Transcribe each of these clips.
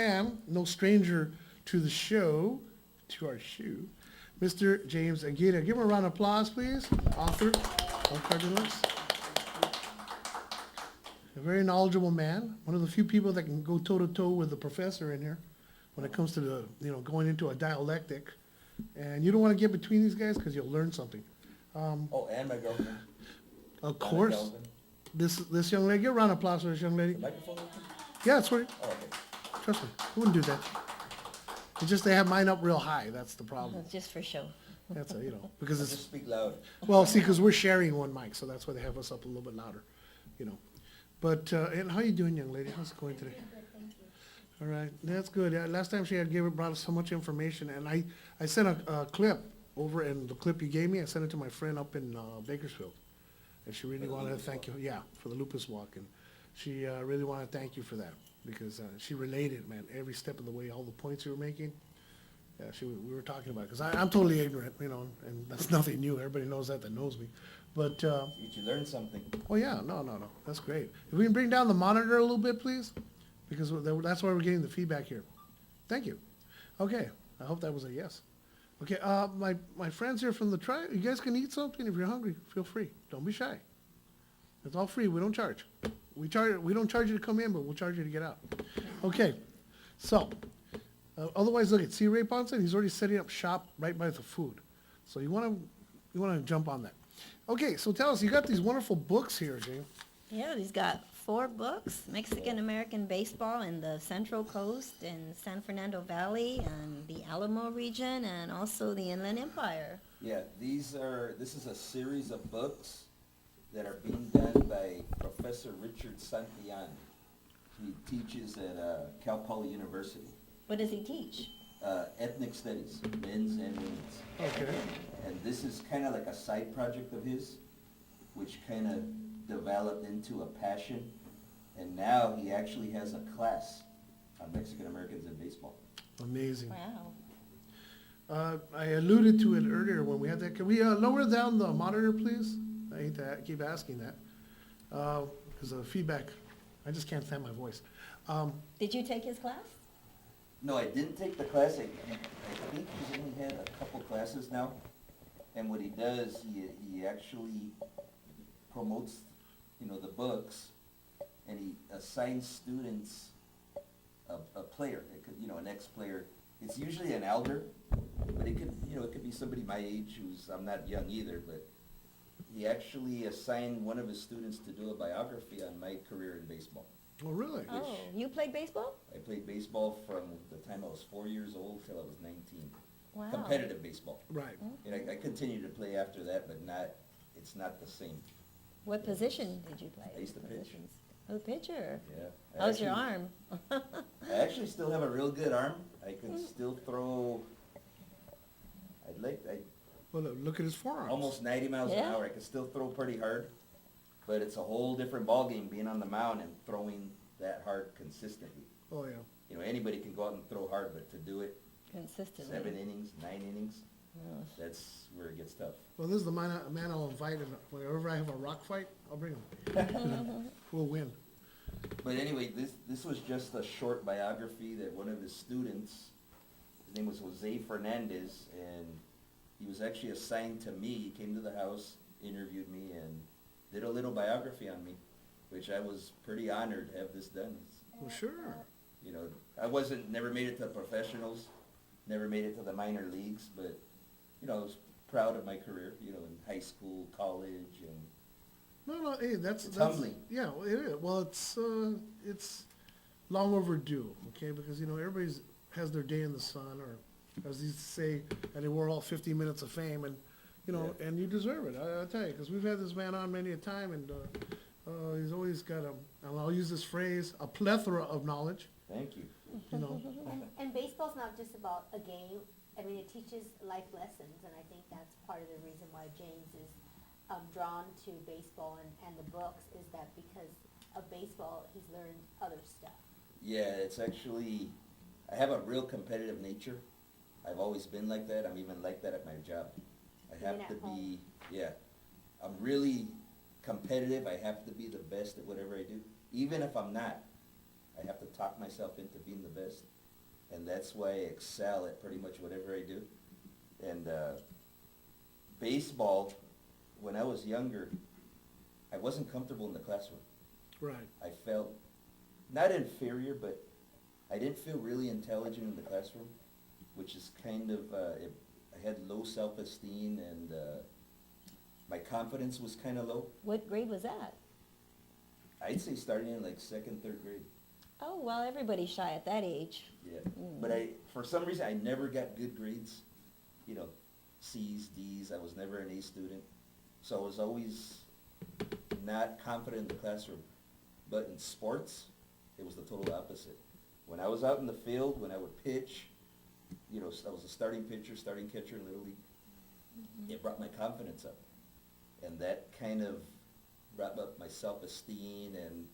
And no stranger to the show, to our shoe, Mr. James Aguirre. Give him a round of applause, please. Author of Cardinals. A very knowledgeable man. One of the few people that can go toe to toe with the professor in here when it comes to the, going into a dialectic. And you don't want to get between these guys because you'll learn something. Oh, and my girlfriend. Of Donna course, Galvin. this young lady. Give a round of applause for this young lady. The microphone open? Yeah, that's right. Oh, okay. Trust me, I wouldn't do that. It's just they have mine up real high. That's the problem. Just for show. That's because Just it's speak loud. well, see, because we're sharing one mic, so that's why they have us up a little bit louder. But and how you doing, young lady? How's it going today? All right, that's good. Yeah, last time she had brought us so much information, and I sent a clip over, and the clip you gave me, I sent it to my friend up in Bakersfield, and she really wanted to thank you. Yeah, for the lupus walk, and she really wanted to thank you for that because she related, man, every step of the way, all the points you were making. Yeah, we were talking about it because I'm totally ignorant, and that's nothing new. Everybody knows that knows me. But Did you learn something? oh yeah, no, that's great. If we can bring down the monitor a little bit, please, because that's why we're getting the feedback here. Thank you. Okay, I hope that was a yes. Okay, my friends here from the tribe, you guys can eat something if you're hungry. Feel free. Don't be shy. It's all free. We don't charge. We don't charge you to come in, but we'll charge you to get out. Okay, so otherwise, look at see Ray Ponce. He's already setting up shop right by the food. So you want to jump on that. Okay, so tell us, you got these wonderful books here, Jane. Yeah, he's got 4 books, Mexican-American baseball in the Central Coast and San Fernando Valley and the Alamo region and also the Inland Empire. Yeah, this is a series of books that are being done by Professor Richard Santillan. He teaches at Cal Poly University. What does he teach? Ethnic studies, men's and women's. Okay. And this is kind of like a side project of his, which kind of developed into a passion. And now he actually has a class on Mexican Americans in baseball. Amazing. Wow. I alluded to it earlier when we had that. Can we lower down the monitor, please? I hate to keep asking that because of the feedback. I just can't stand my voice. Did you take his class? No, I didn't take the class. I think he's only had a couple classes now. And what he does, he actually promotes, the books, and he assigns students a player. It could, an ex-player. It's usually an elder, but it could be somebody my age I'm not young either, but he actually assigned one of his students to do a biography on my career in baseball. Oh, really? Oh, you played baseball? I played baseball from the time I was 4 years old till I was 19. Wow. Competitive baseball. Right. And I continued to play after that, but it's not the same. What position did you play? I used to pitch. Positions? Oh, pitcher. Yeah. How's your arm? I actually still have a real good arm. I can still throw, Well, look at his forearms. almost 90 miles an Yeah. hour. I can still throw pretty hard, but it's a whole different ballgame being on the mound and throwing that hard consistently. Oh, yeah. Anybody can go out and throw hard, but to do it Consistently. 7 innings, 9 innings, Oh. that's where it gets tough. Well, this is the man I'll invite, and whenever I have a rock fight, I'll bring him. We'll win. But anyway, this was just a short biography that one of his students, his name was Jose Fernandez, and he was actually assigned to me. He came to the house, interviewed me, and did a little biography on me, which I was pretty honored to have this done. Well, sure. I never made it to the professionals, never made it to the minor leagues, but, I was proud of my career, in high school, college, and No, hey, that's humbling. Yeah, it is. Well, it's long overdue, okay? Because everybody has their day in the sun, or as they used to say, and they were all 50 minutes of fame, and Yeah. and you deserve it. I tell you, because we've had this man on many a time, and he's always got and I'll use this phrase, a plethora of knowledge. Thank you. And baseball's not just about a game. I mean, it teaches life lessons, and I think that's part of the reason why James is drawn to baseball and the books, is that because of baseball, he's learned other stuff. Yeah, it's actually, I have a real competitive nature. I've always been like that. I'm even like that at my job. I have Even to at be, home. yeah, I'm really competitive. I have to be the best at whatever I do. Even if I'm not, I have to talk myself into being the best. And that's why I excel at pretty much whatever I do. And baseball, when I was younger, I wasn't comfortable in the classroom. Right. I felt not inferior, but I didn't feel really intelligent in the classroom, which is kind of, I had low self-esteem, and my confidence was kind of low. What grade was that? I'd say starting in like second, third grade. Oh, well, everybody's shy at that age. Yeah, Mm. but for some reason, I never got good grades, you know, C's, D's. I was never an A student. So I was always not confident in the classroom. But in sports, it was the total opposite. When I was out in the field, when I would pitch, you know, I was a starting pitcher, starting catcher in Little League. It brought my confidence up. And that kind of brought up my self-esteem, and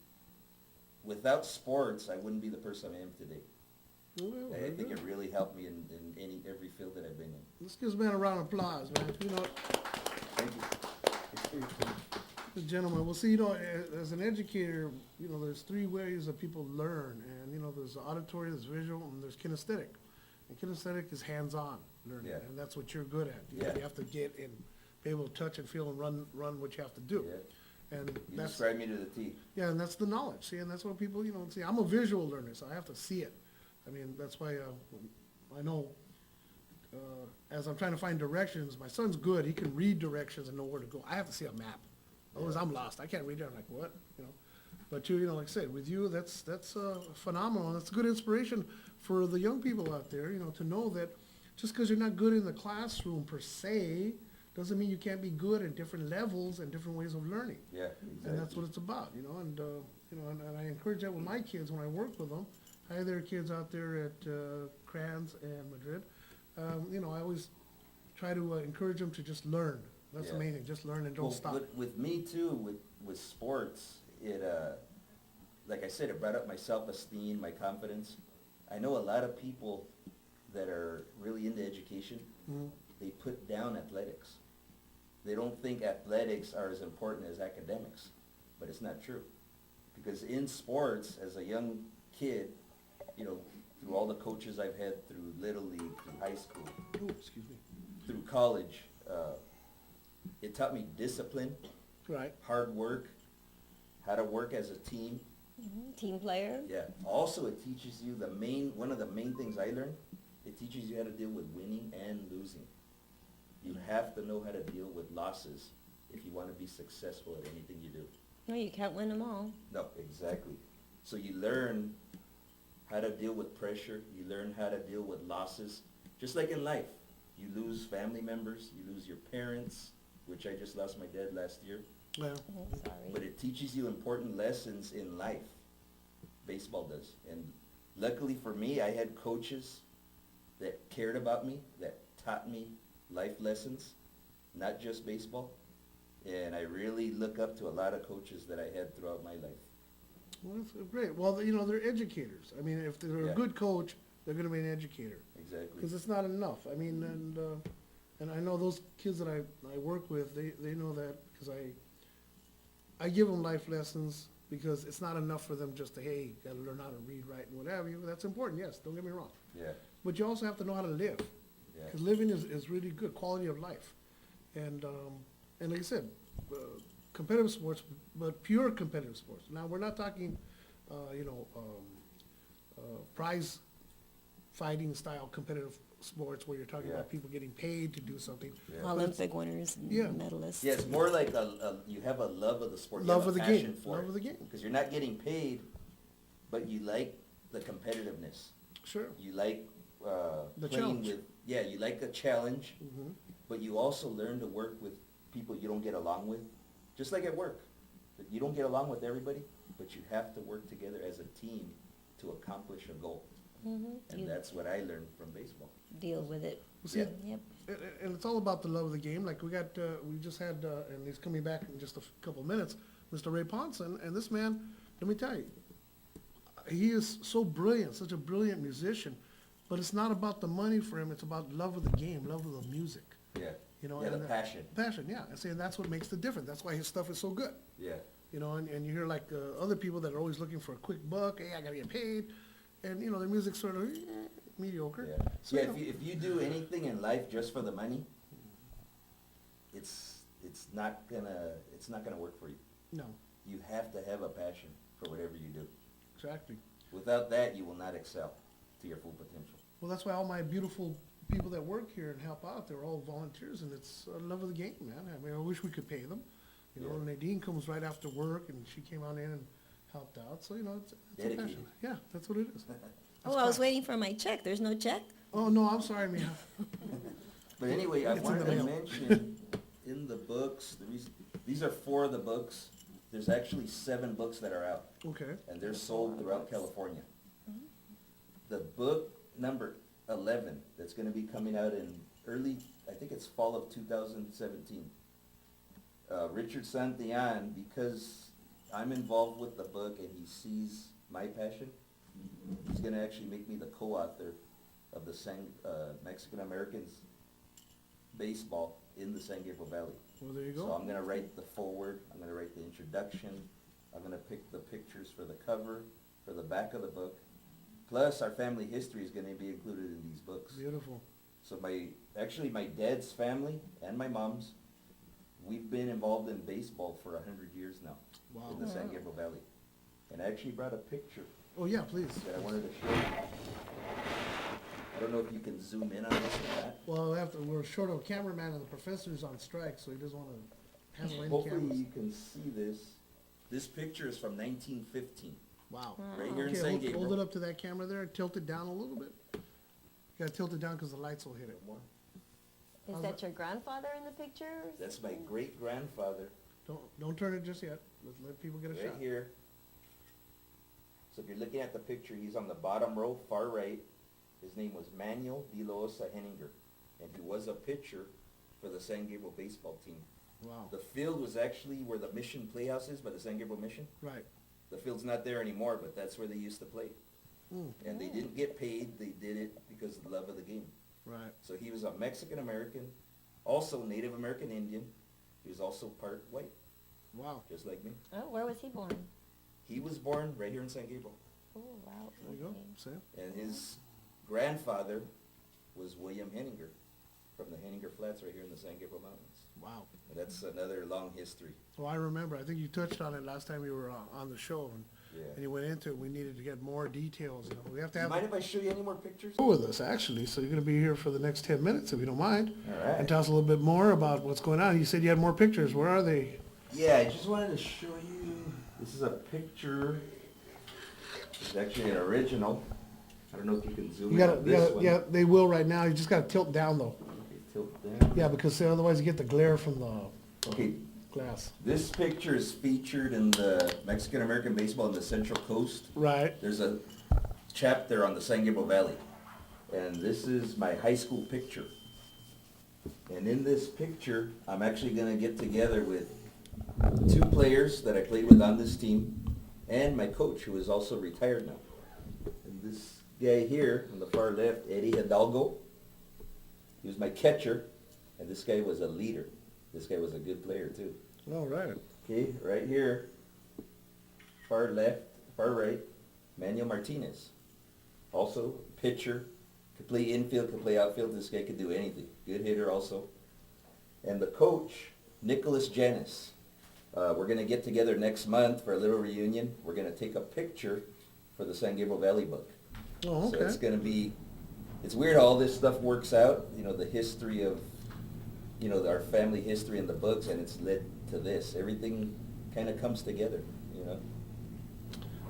without sports, I wouldn't be the person I am today. Well, I think it really helped me in every field that I've been in. Let's give this man a round of applause, man. You know, Thank you. the gentleman, well, see, you know, as an educator, you know, there's three ways that people learn. And, you know, there's auditory, there's visual, and there's kinesthetic. And kinesthetic is hands-on learning, Yeah. and that's what you're good at. You know, Yeah. You have to get and be able to touch and feel and run what you have to do. Yeah. And You that's, described me to the T. yeah, and that's the knowledge, see, and that's what people, you know, see, I'm a visual learner, so I have to see it. I mean, that's why, I know, as I'm trying to find directions, my son's good, he can read directions and know where to go. I have to see a map. Otherwise, I'm lost, I can't read it, I'm like, what, you know? But you know, like I said, with you, that's phenomenal, and that's good inspiration for the young people out there, you know, to know that just because you're not good in the classroom per se, doesn't mean you can't be good at different levels and different ways of learning. Yeah, And that's exactly. what it's about, you know, and, you know, and I encourage that with my kids when I work with them. Hi there, kids out there at, Crans and Madrid. You know, I always try to encourage them to just learn. That's the Yeah. main thing, just learn and don't Well, stop. with me too, with sports, it, like I said, it brought up my self-esteem, my confidence. I know a lot of people that are really into education, Mhm. they put down athletics. They don't think athletics are as important as academics, but it's not true. Because in sports, as a young kid, you know, through all the coaches I've had through Little League, through high school, Ooh, excuse me. through college, it taught me discipline, Right, hard work, how to work as a team. Team player? Yeah. Also, it teaches you one of the main things I learned, it teaches you how to deal with winning and losing. You have to know how to deal with losses if you want to be successful at anything you do. No, you can't win them all. No, exactly. So you learn how to deal with pressure, you learn how to deal with losses, just like in life. You lose family members, you lose your parents, which I just lost my dad last year. yeah, Oh, But sorry. it teaches you important lessons in life. Baseball does. And luckily for me, I had coaches that cared about me, that taught me life lessons, not just baseball. And I really look up to a lot of coaches that I had throughout my life. well, that's great. Well, you know, they're educators. I mean, if they're a Yeah. good coach, they're gonna be an educator. Exactly. Because it's not enough. I mean, and I know those kids that I work with, they know that because I give them life lessons because it's not enough for them just to, hey, gotta learn how to read, write, and whatever. That's important, yes, don't get me wrong. Yeah, But you also have to know how to live. yeah. Because living is really good, quality of life. And like I said, competitive sports, but pure competitive sports. Now, we're not talking, you know, prize fighting style competitive sports where you're talking Yeah. about people getting paid to do something. Yeah. Olympic winners and Yeah. medalists. Yeah, it's more like you have a love of the sport. You Love have of a the passion game, for love it. of the game. Because you're not getting paid, but you like the competitiveness. Sure. You like The playing challenge. with, yeah, you like a challenge, Mm-hmm. but you also learn to work with people you don't get along with, just like at work. But you don't get along with everybody, but you have to work together as a team to accomplish a goal. Mhm. And You that's what I learned from baseball. deal with it. Well, see, Yeah. Yep. and it's all about the love of the game. Like we just had, and he's coming back in just a couple of minutes, Mr. Ray Ponson, and this man, let me tell you, he is so brilliant, such a brilliant musician, but it's not about the money for him, it's about love of the game, love of the music, Yeah. you know. Yeah, the and, passion. Passion, yeah, and that's what makes the difference. That's why his stuff is so good, Yeah. you know, and you hear like other people that are always looking for a quick buck, hey, I gotta get paid, and, you know, the music's sort of mediocre. Yeah, So, yeah. you know, If you do anything in life just for the money, it's not gonna work for you. no, You have to have a passion for whatever you do. exactly. Without that, you will not excel to your full potential. Well, that's why all my beautiful people that work here and help out, they're all volunteers, and it's a love of the game, man. I mean, I wish we could pay them. You know, Yeah. Nadine comes right after work, and she came on in and helped out, so, you know, it's a Dedicated. passion. Yeah, that's what it is. Oh, I was waiting for my check. There's no check? Oh, no, I'm sorry, Mia. But anyway, I It's in wanted the to mail. mention in the books, these are 4 of the books. There's actually 7 books that are out, Okay, and they're sold throughout California. The book number 11, that's gonna be coming out in early, I think it's fall of 2017. Richard Santillan, because I'm involved with the book and he sees my passion, he's gonna actually make me the co-author of the Mexican Americans baseball in the San Gabriel Valley. well, there you So go. I'm gonna write the foreword, I'm gonna write the introduction, I'm gonna pick the pictures for the cover, for the back of the book. Plus, our family history is gonna be included in these books. Beautiful. So my dad's family and my mom's, we've been involved in baseball for 100 years now Wow. in the San Gabriel Valley. And I actually brought a picture Oh, yeah, please. that I wanted to show you. I don't know if you can zoom in on this or not. Well, we're short of a cameraman, and the professor's on strike, so he doesn't want to handle any Hopefully cameras. you can see this. This picture is from 1915, Wow. right here in Okay, San hold it Gabriel. up to that camera there, tilt it down a little bit. You gotta tilt it down because the lights will hit it. Is How's that that? your grandfather in the picture? That's my great-grandfather, Don't turn it just yet. Let people get a right shot. here. So if you're looking at the picture, he's on the bottom row, far right. His name was Manuel de Loza Henninger, and he was a pitcher for the San Gabriel baseball team. Wow. The field was actually where the Mission Playhouse is, by the San Gabriel Mission. Right. The field's not there anymore, but that's where they used to play. Mm, And they didn't get paid, they did it because of the love of the game. right. So he was a Mexican-American, also Native American Indian. He was also part white, Wow. just like me. Oh, where was he born? He was born right here in San Gabriel. Oh, wow. There you go. okay. See? And his grandfather was William Henninger from the Henninger Flats right here in the San Gabriel Mountains. Wow. And that's another long history. Well, I remember. I think you touched on it last time you were on the show, and Yeah. you went into it. We needed to get more details. You know, we have to Do you have mind if I show you any more pictures? with us, actually. So you're going to be here for the next 10 minutes, if you don't mind. All And right. tell us a little bit more about what's going on. You said you had more pictures. Where are they? Yeah, I just wanted to show you, this is a picture. It's actually an original. I don't know if you can zoom You in gotta, on this one. yeah, they will right now. You just gotta tilt down though. Okay, tilt down. Yeah, because otherwise you get the glare from the Okay, glass. this picture is featured in the Mexican-American baseball in the Central Coast. Right. There's a chapter on the San Gabriel Valley. And this is my high school picture. And in this picture, I'm actually gonna get together with 2 players that I played with on this team and my coach, who is also retired now. And this guy here on the far left, Eddie Hidalgo, he was my catcher, and this guy was a leader. This guy was a good player too. All right. Okay, right here, far left, far right, Manuel Martinez. Also, pitcher, could play infield, could play outfield, this guy could do anything. Good hitter also. And the coach, Nicholas Janis. We're gonna get together next month for a little reunion. We're gonna take a picture for the San Gabriel Valley book. Oh, So it's okay. gonna be, it's weird how all this stuff works out, you know, the history of, you know, our family history in the books, and it's led to this. Everything kind of comes together, you know?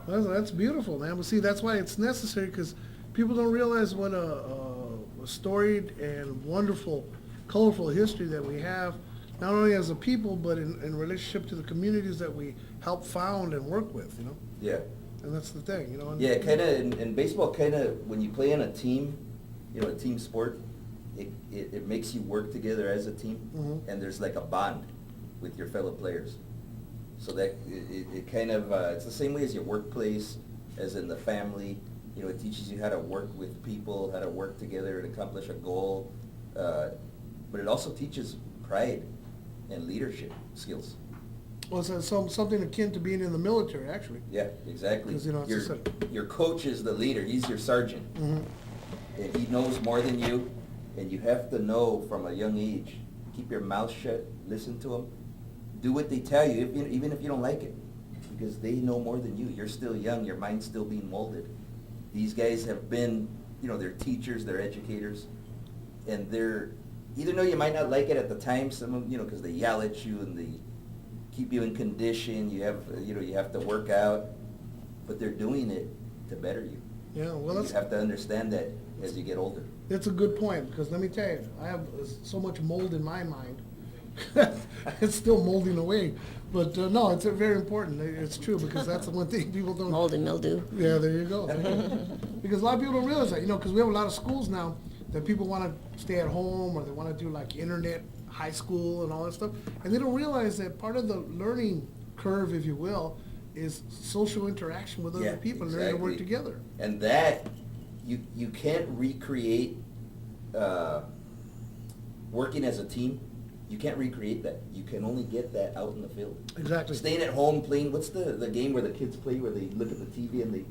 That's beautiful, man. But see, that's why it's necessary, because people don't realize what a storied and wonderful, colorful history that we have, not only as a people, but in relationship to the communities that we help found and work with, you know? Yeah. And that's the thing, you know? and- Yeah, kind of, in baseball, kind of, when you play in a team, you know, a team sport, it makes you work together as a team, Mhm. and there's like a bond with your fellow players. So that, it kind of, it's the same way as your workplace, as in the family. You know, it teaches you how to work with people, how to work together and accomplish a goal. But it also teaches pride and leadership skills. Well, it's something akin to being in the military, actually. Yeah, exactly. 'Cause, you know, it's Your, just your coach is the leader, he's your sergeant. Mhm. And he knows more than you, and you have to know from a young age, keep your mouth shut, listen to them, do what they tell you, even if you don't like it, because they know more than you. You're still young, your mind's still being molded. These guys have been, they're teachers, they're educators, and even though you might not like it at the time, some of, because they yell at you and they keep you in condition, you have to work out, but they're doing it to better you. Yeah, well, You have to understand that as you get older. that's a good point, because let me tell you, I have so much mold in my mind. It's still molding away, but no, it's very important. It's true, because that's the one thing people don't. Mold and mildew. Yeah, there you go. Because a lot of people don't realize that, because we have a lot of schools now that people want to stay at home, or they want to do like internet high school and all that stuff, and they don't realize that part of the learning curve, if you will, is social interaction with other Yeah, people, learning to work exactly. together. And that, you can't recreate, working as a team. You can't recreate that. You can only get that out in the field. Exactly. Staying at home playing, what's the game where the kids play, where they look at the TV and they,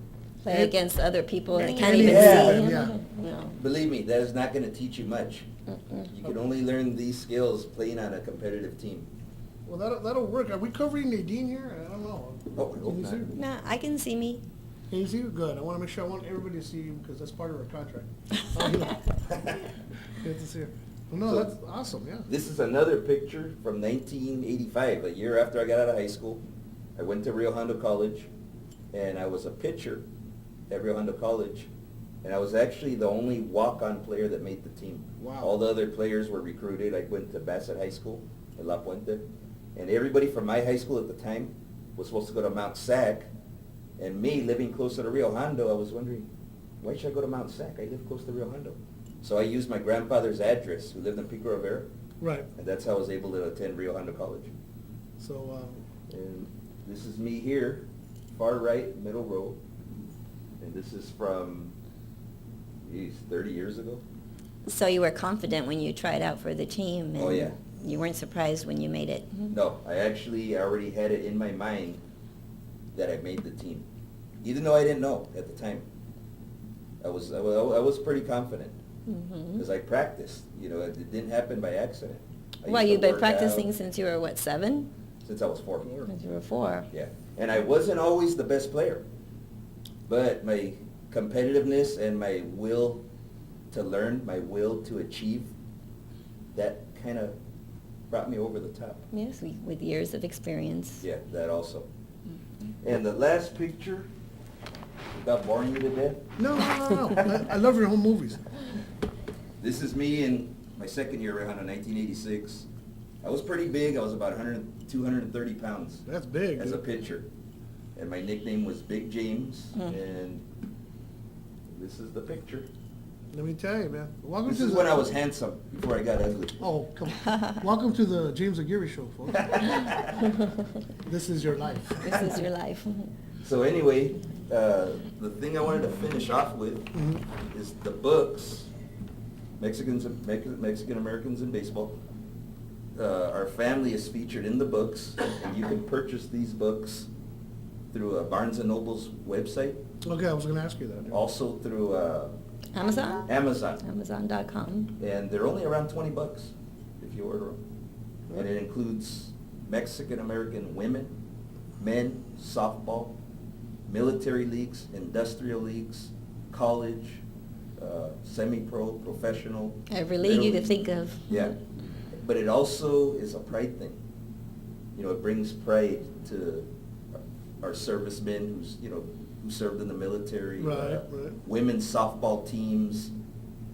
Play against other people and they can't Yeah, even yeah, see. yeah. No. believe me, that is not gonna teach you much. Mm-mm. You can only learn these skills playing on a competitive team. Well, that'll work. Are we covering Nadine here? I don't know. Oh, I hope Can you see her? not. No, I can see me. Can you see her? Good. I want to make sure, I want everybody to see you, because that's part of our contract. Oh, yeah. Good to see her. Well, no, So- that's awesome, yeah. This is another picture from 1985, a year after I got out of high school. I went to Rio Hondo College, and I was a pitcher at Rio Hondo College, and I was actually the only walk-on player that made the team. Wow. All the other players were recruited. I went to Bassett High School in La Puente, and everybody from my high school at the time was supposed to go to Mount Sac, and me, living closer to Rio Hondo, I was wondering, why should I go to Mount Sac? I live close to Rio Hondo. So I used my grandfather's address, who lived in Pico Rivera, Right. and that's how I was able to attend Rio Hondo College. So, And this is me here, far right, middle row. And this is from, 30 years ago? So you were confident when you tried out for the team? Oh, and yeah. You weren't surprised when you made it? No, I already had it in my mind that I made the team. Even though I didn't know at the time. I was pretty confident, Mhm. because I practiced, it didn't happen by accident. I Well, used to you've been work practicing out since you were, what, 7? since I was 4. Since you were 4. Yeah, and I wasn't always the best player, but my competitiveness and my will to learn, my will to achieve, that kind of brought me over the top. Yes, with years of experience. Yeah, that also. And the last picture, without boring you to death, no. I love your home movies. this is me in my second year around in 1986. I was pretty big, I was about 230 pounds. That's big, As a dude. pitcher. And my nickname was Big James, Hmm. and this is the picture. Let me tell you, man. Welcome This to is the. when I was handsome, before I got ugly. Oh, come on. Welcome to the James Aguirre Show, folks. This is your life. This is your life. So anyway, the thing I wanted to finish off with Mhm. is the books, Mexican Americans in Baseball. Our family is featured in the books, and you can purchase these books through Barnes & Noble's website, Okay, I was gonna ask you that. also through Amazon? Amazon. Amazon.com. And they're only around $20 if you order them. And it includes Mexican American women, men, softball, military leagues, industrial leagues, college, semi-pro, professional. Every league you little could think of. Yeah, but it also is a pride thing. It brings pride to our servicemen who served in the military. Right, right. Women's softball teams,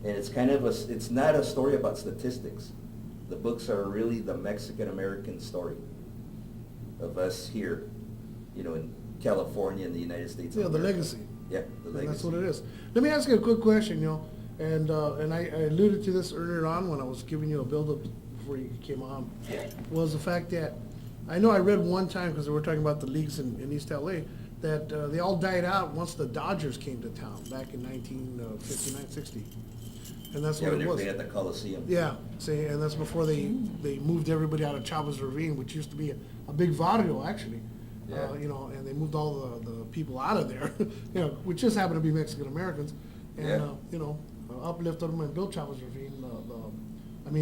and it's kind of it's not a story about statistics. The books are really the Mexican-American story of us here, in California and the United States of Yeah, the America. legacy. Yeah, the legacy. That's what it is. Let me ask you a quick question, and I alluded to this earlier on when I was giving you a build-up before you came on, Yeah. was the fact that, I know I read one time, because we were talking about the leagues in East LA, that they all died out once the Dodgers came to town back in 1959, 60. and that's Yeah, what when it they're was. playing at the Coliseum. Yeah, see, and that's before they moved everybody out of Chavez Ravine, which used to be a big barrio, actually. Yeah. You know, and they moved all the people out of there, you know, which just happened to be Mexican Americans. And, Yeah. you know, uplifted them and built Chavez Ravine,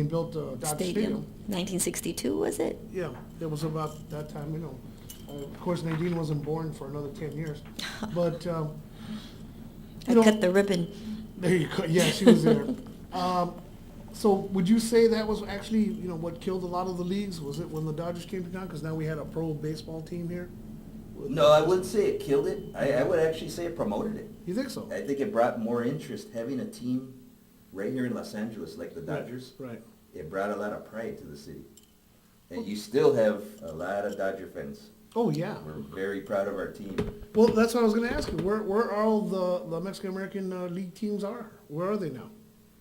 built Dodge Stadium, Stadium. 1962, was it? Yeah, it was about that time, you know. Of course, Nadine wasn't born for another 10 years, but, I you know. cut the ribbon. There you go, yeah, she was there. So would you say that was actually, you know, what killed a lot of the leagues? Was it when the Dodgers came to town? Because now we had a pro baseball team here? No, I wouldn't say it killed it. I would actually say it promoted it. You think so? I think it brought more interest having a team right here in Los Angeles like the Dodgers. Right. It brought a lot of pride to the city. And you still have a lot of Dodger fans. Oh, yeah. We're very proud of our team. Well, that's what I was gonna ask you. Where all the Mexican-American league teams are? Where are they now?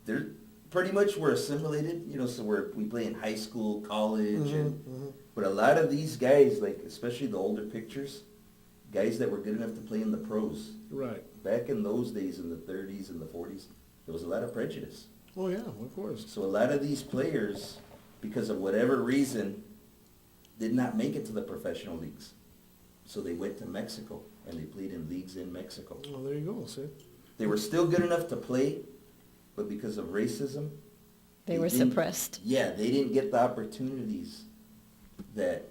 They're pretty much we're assimilated, you know, so we play in high school, college, and but a lot of these guys, like especially the older pictures, guys that were good enough to play in the pros. Right. Back in those days, in the 30s and the 40s, there was a lot of prejudice. Oh, yeah, of course. So a lot of these players, because of whatever reason, did not make it to the professional leagues. So they went to Mexico, and they played in leagues in Mexico. Well, there you go, see? They were still good enough to play, but because of racism, They were didn't- suppressed. Yeah, they didn't get the opportunities that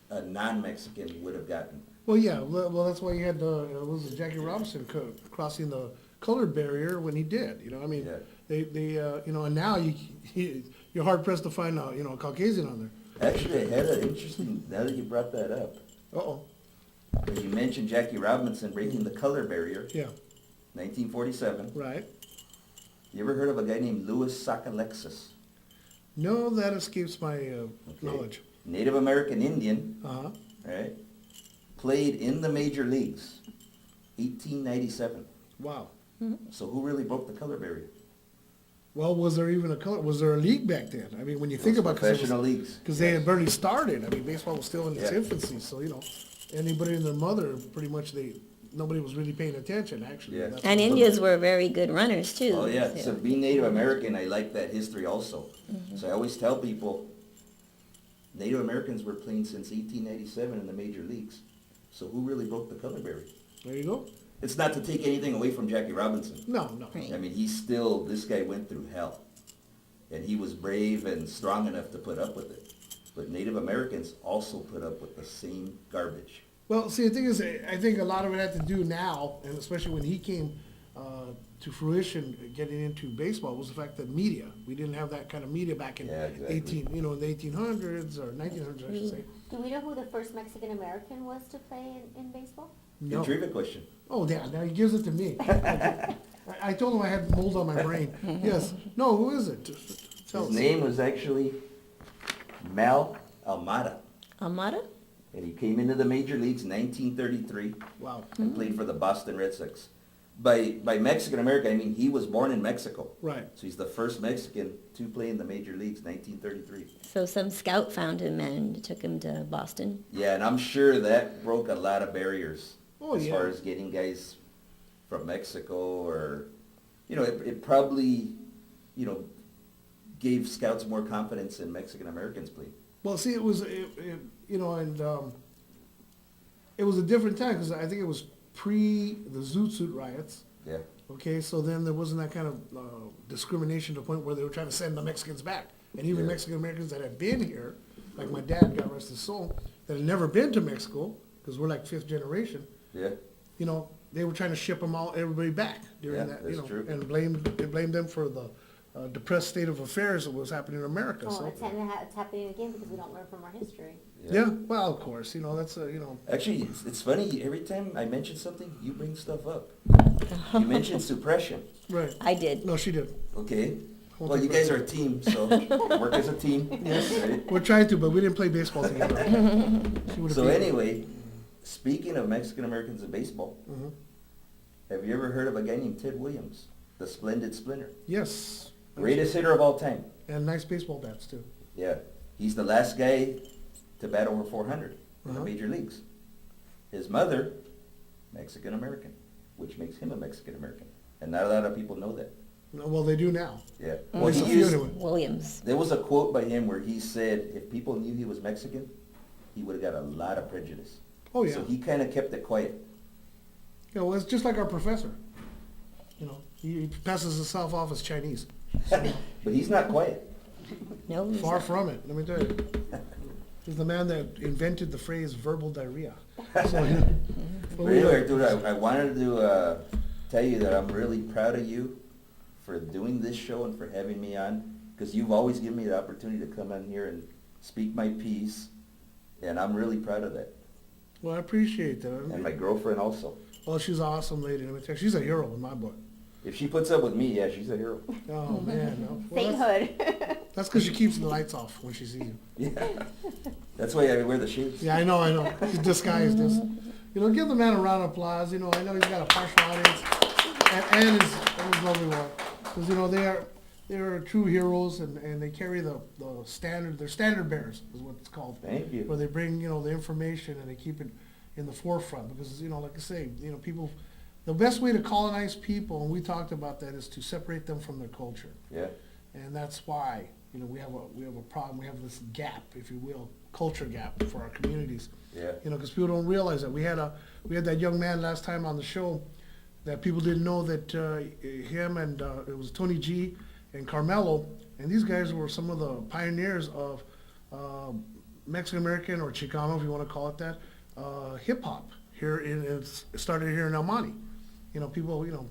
a non-Mexican would have gotten. Well, yeah, well, that's why you had, was it Jackie Robinson crossing the color barrier when he did, you know, I mean, Yeah. you know, and now you're hard pressed to find, you know, a Caucasian on there. Actually, I had an interesting, now that you brought that up, Uh-oh, because you mentioned Jackie Robinson breaking the color barrier, yeah, 1947. right. You ever heard of a guy named Louis Sockalexis? No, that escapes my knowledge. Native American Indian, Uh-huh. right? Played in the major leagues, 1897. Wow. So who really broke the color barrier? Well, was there even was there a league back then? I mean, when you think about it, Professional leagues. because they had barely started. I mean, baseball was still in its Yeah. infancy, so, you know, anybody and their mother, pretty much nobody was really paying attention, actually. Yeah. That's And what- Indians were very good runners, too. Oh, yeah, so being Native American, I like that history also. So I always tell people, Native Americans were playing since 1897 in the major leagues. So who really broke the color barrier? There you go. It's not to take anything away from Jackie Robinson. No. Right. I mean, this guy went through hell. And he was brave and strong enough to put up with it. But Native Americans also put up with the same garbage. Well, see, the thing is, I think a lot of it had to do now, and especially when he came to fruition, getting into baseball, was the fact that media. We didn't have that kind of media back in Yeah, exactly. in the 1800s or 1900s, I should say. Do we know who the first Mexican American was to play in baseball? No. Good trivia question. Oh, yeah, now he gives it to me. I told him I had mold on my brain. Yes. No, who is it? Tell His us. name was actually Mal Almada. Amada? And he came into the major leagues in 1933 Wow. and played for the Boston Red Sox. By Mexican American, I mean he was born in Mexico. Right. So he's the first Mexican to play in the major leagues, 1933. So some scout found him and took him to Boston. Yeah, and I'm sure that broke a lot of barriers Oh, as yeah. far as getting guys from Mexico or, you know, it probably, you know, gave scouts more confidence in Mexican Americans playing. Well, see, it was, you know, and it was a different time because I think it was pre the Zoot Suit riots. Yeah. Okay, so then there wasn't that kind of discrimination to the point where they were trying to send the Mexicans back. And even Yeah. Mexican Americans that had been here, like my dad, God rest his soul, that had never been to Mexico, because we're like fifth generation, Yeah. you know, they were trying to ship everybody back during Yeah, that, you that's know, true. and they blamed them for the depressed state of affairs that was happening in America. Oh, So, it's happening again because we don't learn from our history. yeah, well, of course, you know, that's you know, Actually, it's funny, every time I mention something, you bring stuff up. You mentioned suppression, right. I did. No, she did. okay? Won't Well, be you guys are a team, so work as a team. Right? We're trying to, but we didn't play baseball together. She would've So beat me. anyway, speaking of Mexican Americans in baseball, Mhm. have you ever heard of a guy named Ted Williams, the Splendid Splinter? Yes. Greatest hitter of all time. And nice baseball bats, too. Yeah. He's the last guy to bat over 400 in the Uh-huh. major leagues. His mother, Mexican American, which makes him a Mexican American. And not a lot of people know that. Well, they do now. Yeah. Well, Well, it's a he few used, anyway. Williams. there was a quote by him where he said, if people knew he was Mexican, he would've got a lot of prejudice. Oh, yeah. So he kinda kept it quiet. Yeah, well, it's just like our professor. You know, he passes himself off as Chinese. But he's not quiet. No, he's Far not. from it, let me tell you. He's the man that invented the phrase verbal diarrhea. So, you know, but But we- anyway, dude, I wanted to, tell you that I'm really proud of you for doing this show and for having me on, because you've always given me the opportunity to come on here and speak my piece, and I'm really proud of that. Well, I appreciate And that. my girlfriend also. Well, she's an awesome lady, let me tell you. She's a hero in my book. If she puts up with me, yeah, she's a hero. Oh, man, no. Well, that's Sainthood. because she keeps the lights off when she sees you. Yeah. That's why I wear the shoes. Yeah, I know. He's disguised this. You know, give the man a round of applause. You know, I know he's got a partial audience, and his lovely wife. Because, you know, they're true heroes, and they carry the standard, they're standard bearers, is what it's called. Thank you. Where they bring, you know, the information and they keep it in the forefront. Because, you know, like I say, you know, people, the best way to colonize people, and we talked about that, is to separate them from their culture. Yeah. And that's why, you know, we have a problem, we have this gap, if you will, culture gap for our communities. Yeah. You know, because people don't realize that. We had that young man last time on the show that people didn't know that him and it was Tony G and Carmelo, and these guys were some of the pioneers of Mexican American, or Chicano, if you want to call it that, hip hop here it started here in El Monte. You know, people, you know,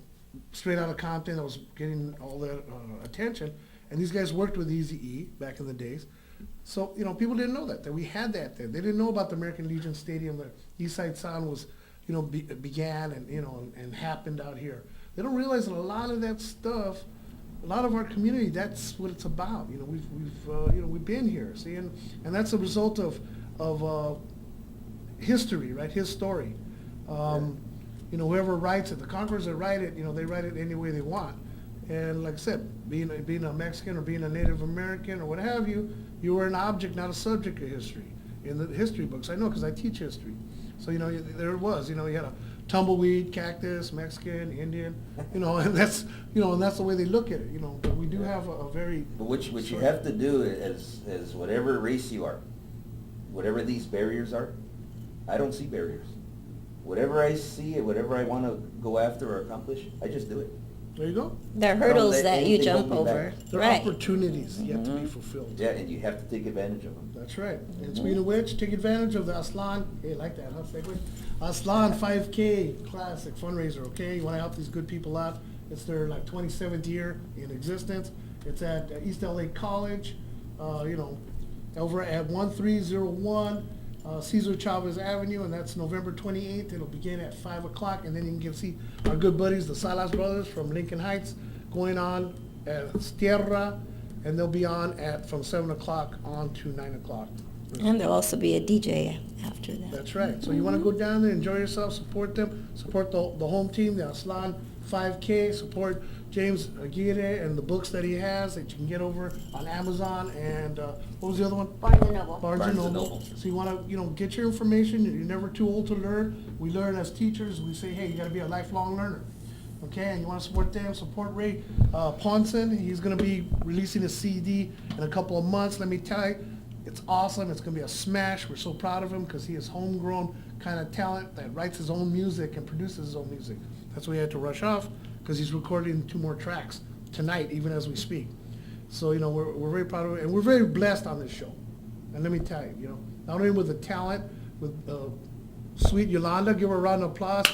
straight out of Compton that was getting all that attention, and these guys worked with Eazy-E back in the days. So, you know, people didn't know that we had that there. They didn't know about the American Legion Stadium, that East Side Sound was, you know, began and, you know, and happened out here. They don't realize that a lot of that stuff, a lot of our community, that's what it's about. You know, we've been here, see, and that's a result of history, right? His story. You know, whoever writes it, the conquerors that write it, you know, they write it any way they want. And like I said, being a Mexican or being a Native American or what have you, you were an object, not a subject of history in the history books. I know because I teach history. So, you know, there it was. You know, you had a tumbleweed, cactus, Mexican, Indian, you know, and that's, you know, and that's the way they look at it, you know. But we do have a very... But what you have to do is whatever race you are, whatever these barriers are, I don't see barriers. Whatever I see, whatever I want to go after or accomplish, I just do it. There you go. There are Don't hurdles let that you anything jump hold me over. back. There are Right. opportunities yet to be fulfilled. Yeah, and you have to take advantage of them. That's right. And speaking of which, take advantage of the Aslan, hey, like that, huh, segue? Aslan 5K Classic fundraiser, okay? You want to help these good people out. It's their like 27th year in existence. It's at East LA College, you know, over at 1301 Cesar Chavez Avenue, and that's November 28th. It'll begin at 5 o'clock, and then you can see our good buddies, the Salas brothers from Lincoln Heights, going on at Tierra, and they'll be on from 7 o'clock on to 9 o'clock. And there'll also be a DJ after that. That's right. So you want to go down there, enjoy yourself, support them, support the home team, the Aslan 5K, support James Aguirre and the books that he has that you can get over on Amazon, and what was the other one? Barnes and Noble. Barnes and Noble. So you want to, you know, get your information. You're never too old to learn. We learn as teachers. We say, hey, you got to be a lifelong learner. Okay, and you want to support them, support Ray Ponson. He's going to be releasing a CD in a couple of months. Let me tell you, it's awesome. It's going to be a smash. We're so proud of him because he is homegrown kind of talent that writes his own music and produces his own music. That's why he had to rush off, because he's recording 2 more tracks tonight, even as we speak. So, you know, we're very proud of it, and we're very blessed on this show. And let me tell you, you know, not only with the talent, with sweet Yolanda, give her a round of applause.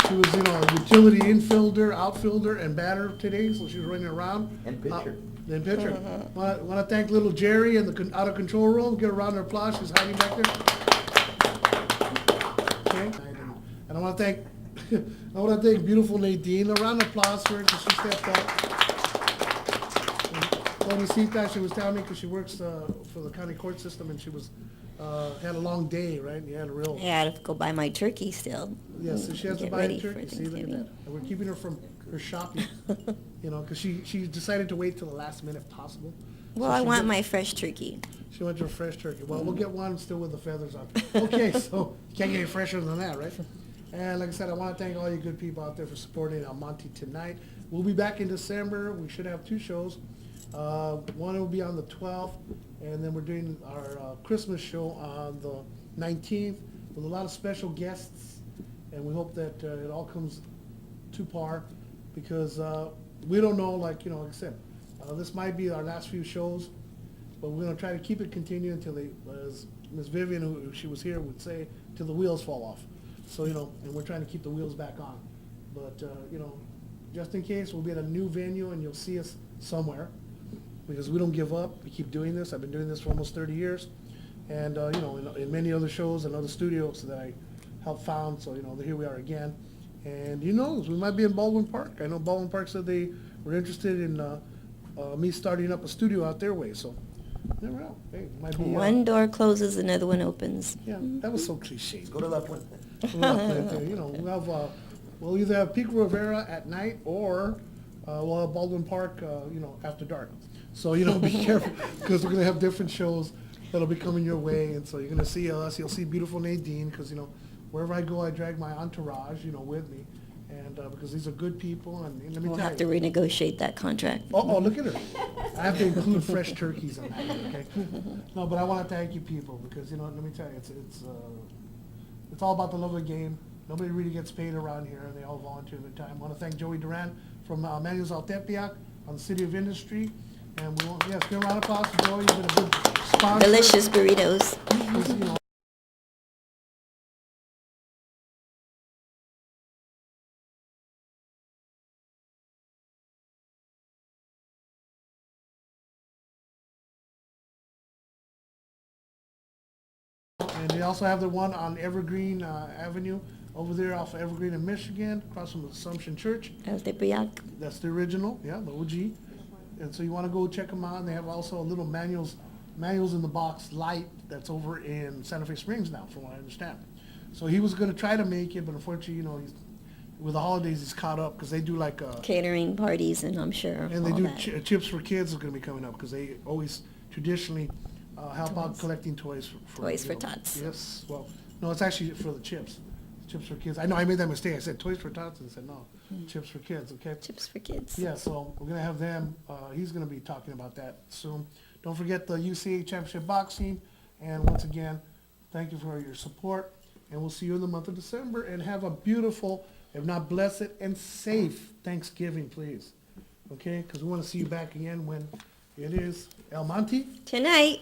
She was, you know, a utility infielder, outfielder, and batter today, so she was running around. And pitcher. And pitcher. Want to thank little Jerry in the out of control room. Give her a round of applause. She's hiding back there. Okay. And I want to thank beautiful Nadine. A round of applause for her because she stepped up. Tonisita, she was telling me because she works for the county court system, and she was had a long day, right? You had a real... Yeah, I have to go buy my turkey still. Yes, so she has to Get buy a ready for turkey. See, look at Thanksgiving. that. And we're keeping her from her shopping, you know, because she decided to wait till the last minute if possible. Well, So I she want did- my fresh turkey. She wants your fresh turkey. Well, we'll get one still with the feathers on. Okay, so you can't get any fresher than that, right? And like I said, I want to thank all you good people out there for supporting El Monte tonight. We'll be back in December. We should have 2 shows. One will be on the 12th, and then we're doing our Christmas show on the 19th with a lot of special guests. And we hope that it all comes to par, because we don't know, like I said, this might be our last few shows, but we're going to try to keep it continuing until as Miss Vivian, who she was here, would say, till the wheels fall off. So, and we're trying to keep the wheels back on. But, just in case, we'll be at a new venue and you'll see us somewhere, because we don't give up. We keep doing this. I've been doing this for almost 30 years. And, in many other shows and other studios that I helped found. So, here we are again. And who knows, we might be in Baldwin Park. I know Baldwin Park said they were interested in me starting up a studio out their way. So, never know. Hey, it might be. One door closes, another one opens. Yeah, that was so cliche. Go to La Puente. We'll have, we'll either have Pico Rivera at night, or we'll have Baldwin Park, after dark. So, be careful, because we're gonna have different shows that'll be coming your way, and so you're gonna see us. You'll see beautiful Nadine, because wherever I go, I drag my entourage, with me, and because these are good people, and let me We'll tell have to you. renegotiate that contract. Oh, look at her. I have to include fresh turkeys on that, okay? No, but I want to thank you people, because, let me tell you, it's all about the love of the game. Nobody really gets paid around here, and they all volunteer their time. I want to thank Joey Duran from Manuel's Altepiac on the City of Industry. And we want, yes, give a round of applause for Joey. You've been a good sponsor. Delicious burritos. He's, and they also have the one on Evergreen Avenue over there off of Evergreen in Michigan, across from Assumption Church. El Tepeyac. That's the original, yeah, the OG. And so you want to go check them out. And they have also a little manuals in the box light that's over in Santa Fe Springs now, from what I understand. So he was going to try to make it, but unfortunately, with the holidays, he's caught up, because they do like Catering parties, and I'm sure and they all do that. Chips for Kids is going to be coming up, because they always traditionally help out collecting toys for Toys for Tots. Yes, well, no, it's actually for the chips. Chips for Kids. I know I made that mistake. I said Toys for Tots, and I said no, Chips for Kids. Okay. Chips for kids. Yeah, so we're gonna have them. He's gonna be talking about that soon. Don't forget the UCA Championship Boxing, and once again, thank you for your support. And we'll see you in the month of December. And have a beautiful, if not blessed and safe Thanksgiving, please. Okay, because we want to see you back again when it is El Monte. Tonight.